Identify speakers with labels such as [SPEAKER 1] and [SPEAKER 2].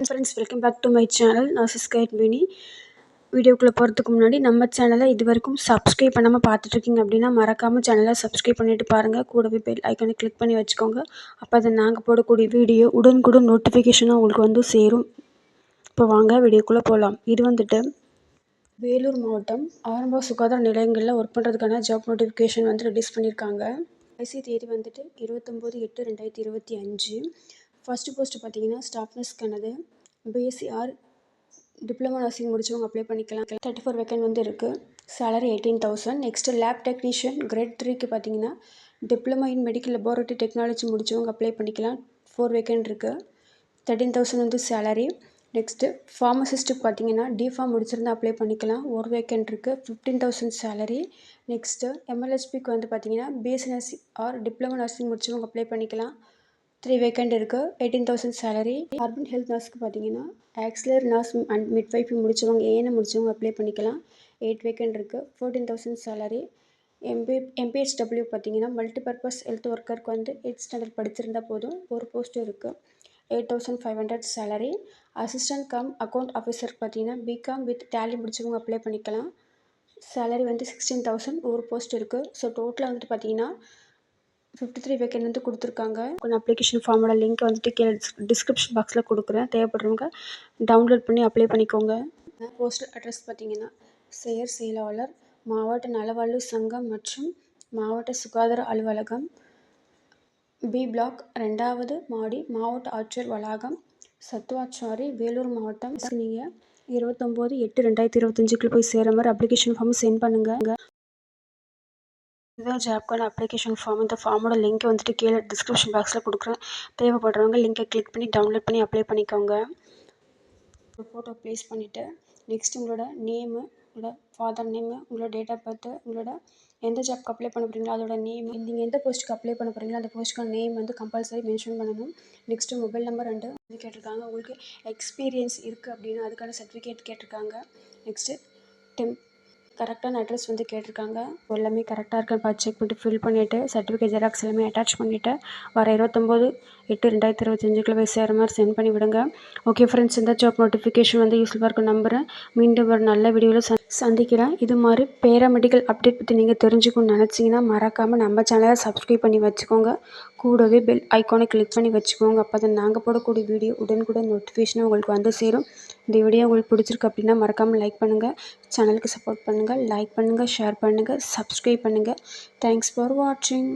[SPEAKER 1] Friends, welcome back to my channel. நான் சிஸ்கைட் mini. வீடியோக்குள்ளே போகிறதுக்கு முன்னாடி நம்ம சேனலை இது வரைக்கும் சப்ஸ்கிரைப் பண்ணாமல் பார்த்துட்ருக்கீங்க அப்படின்னா மறக்காமல் சேனலை சப்ஸ்கிரைப் பண்ணிவிட்டு பாருங்கள். கூடவே பெல் ஐக்கானை கிளிக் பண்ணி வச்சுக்கோங்க. அப்போ அதை நாங்கள் போடக்கூடிய வீடியோ உடனுக்குடன் நோட்டிஃபிகேஷனாக உங்களுக்கு வந்து சேரும். இப்போ வாங்க வீடியோக்குள்ளே போகலாம். இது வந்துட்டு வேலூர் மாவட்டம் ஆரம்ப சுகாதார நிலையங்களில் ஒர்க் பண்ணுறதுக்கான ஜாப் நோட்டிஃபிகேஷன் வந்து ரிலீஸ் பண்ணியிருக்காங்க. கடைசி தேதி வந்துட்டு 29/8/2025. ஃபஸ்ட்டு போஸ்ட்டு பார்த்தீங்கன்னா ஸ்டாஃப் நர்ஸ்க்கானது. பிஎஸ்சி ஆர் டிப்ளமோ நர்சிங் முடிச்சவங்க அப்ளை பண்ணிக்கலாம். 34 வேக்கன்ட் வந்து இருக்குது. Salary 18,000. Next lab technician grade 3க்கு பார்த்தீங்கன்னா diploma in medical laboratory technology முடிச்சவங்க அப்ளை பண்ணிக்கலாம். 4 வேக்கன்ட் இருக்குது. 13,000 வந்து சேலரி. நெக்ஸ்ட்டு ஃபார்மசிஸ்ட்டுக்கு பார்த்தீங்கன்னா டிஃபார்ம் முடிச்சிருந்தா அப்ளை பண்ணிக்கலாம். 1 வேக்கன்ட் இருக்குது. 15,000 சேலரி. நெக்ஸ்ட்டு எம்எல்எஸ்பிக்கு வந்து பார்த்தீங்கன்னா BSc nursing or diploma nursing முடிச்சவங்க அப்ளை பண்ணிக்கலாம். 3 வேக்கன்ட் இருக்குது. 18,000 சேலரி. அர்பன் ஹெல்த் நர்ஸ்க்கு பார்த்தீங்கன்னா ஆக்சிலரி நர்ஸ் அண்ட் மிட்வைஃபி முடிச்சவங்க ஏஎன்எம் முடிச்சவங்க அப்ளை பண்ணிக்கலாம். 8 வேக்கன்ட் இருக்குது. 14,000 சேலரி. எம்பிஹெச்டபிள்யூ பார்த்தீங்கன்னா மல்டிபர்பஸ் ஹெல்த் ஒர்க்கருக்கு வந்து 8th ஸ்டாண்டர்ட் படிச்சிருந்தா போதும். ஒரு போஸ்ட் இருக்குது. 8,500 சேலரி. அசிஸ்டன்ட் கம் அக்கௌண்ட் ஆஃபீஸருக்கு பார்த்தீங்கன்னா பிகாம் வித் டேலி முடிச்சவங்க அப்ளை பண்ணிக்கலாம். சேலரி வந்து 16,000. ஒரு போஸ்ட் இருக்குது. ஸோ டோட்டலாக வந்துட்டு பார்த்தீங்கன்னா 53 வேக்கன்ட் வந்து கொடுத்துருக்காங்க. கொஞ்சம் அப்ளிகேஷன் ஃபார்மோட லிங்க் வந்துட்டு கீழே டிஸ்கிரிப்ஷன் பாக்ஸில் கொடுக்குறேன். தேவைப்படுறவங்க டவுன்லோட் பண்ணி அப்ளை பண்ணிக்கோங்க. போஸ்டல் அட்ரஸ் பார்த்தீங்கன்னா செயலாளர், மாவட்ட நலவாழ்வு சங்கம் மற்றும் மாவட்ட சுகாதார அலுவலகம், பி பிளாக், 2வது மாடி, மாவட்ட ஆட்சியர் வளாகம், சத்துவாச்சாரி, வேலூர் மாவட்டம். நீங்கள் 29/8/2025 போய் சேர மாதிரி அப்ளிகேஷன் ஃபார்ம் சென்ட் பண்ணுங்கள். இதுதான் ஜாப்க்கான அப்ளிகேஷன் ஃபார்ம். இந்த ஃபார்மோட லிங்க் வந்துட்டு கீழே டிஸ்கிரிப்ஷன் பாக்ஸில் கொடுக்குறேன். தேவைப்படுறவங்க லிங்கை கிளிக் பண்ணி டவுன்லோட் பண்ணி அப்ளை பண்ணிக்கோங்க. ஒரு ஃபோட்டோ ப்ளேஸ் பண்ணிவிட்டு நெக்ஸ்ட் உங்களோட நேமு, உங்களோட ஃபாதர் நேமு, உங்களோட டேட் ஆஃப் பர்த்து, உங்களோட எந்த ஜாப்க்கு அப்ளை பண்ண போகிறீங்களோ அதோட நேம், நீங்கள் எந்த போஸ்ட்டுக்கு அப்ளை பண்ண போகிறீங்களோ அந்த போஸ்ட்டுக்கான நேம் வந்து கம்பல்சரி மென்ஷன் பண்ணணும். நெக்ஸ்ட்டு மொபைல் நம்பர் வந்து கேட்டிருக்காங்க. உங்களுக்கு எக்ஸ்பீரியன்ஸ் இருக்குது அப்படின்னா அதுக்கான சர்டிஃபிகேட் கேட்டிருக்காங்க. நெக்ஸ்ட்டு கரெக்டான அட்ரஸ் வந்து கேட்டிருக்காங்க. எல்லாமே கரெக்டாக இருக்கான்னு பார்த்து செக் பண்ணிட்டு ஃபில் பண்ணிவிட்டு சர்டிஃபிகேட் ஜெராக்ஸ் எல்லாமே அட்டாச் பண்ணிவிட்டு வர 29/8/2025 போய் சேர மாதிரி சென்ட் பண்ணி விடுங்க. ஓகே ஃப்ரெண்ட்ஸ், இந்த ஜாப் நோட்டிஃபிகேஷன் வந்து யூஸ்ஃபுல்லாக இருக்கும் நம்புகிறேன். மீண்டும் ஒரு நல்ல வீடியோவில் சந்திக்கிறேன். இது மாதிரி பேராமெடிக்கல் அப்டேட் பற்றி நீங்கள் தெரிஞ்சுக்கணும்னு நினச்சிங்கன்னா மறக்காமல் நம்ம சேனலை சப்ஸ்கிரைப் பண்ணி வச்சுக்கோங்க. கூடவே பெல் ஐக்கானை கிளிக் பண்ணி வச்சுக்கோங்க. அப்போ தான் நாங்கள் போடக்கூடிய வீடியோ உடனுக்குடன் நோட்டிஃபிகேஷனாக உங்களுக்கு வந்து சேரும். இந்த வீடியோ உங்களுக்கு பிடிச்சிருக்கு அப்படின்னா மறக்காமல் லைக் பண்ணுங்கள். சேனலுக்கு சப்போர்ட் பண்ணுங்கள். லைக் பண்ணுங்கள், ஷேர் பண்ணுங்கள், சப்ஸ்கிரைப் பண்ணுங்கள். தேங்க்ஸ் ஃபார் வாட்சிங்.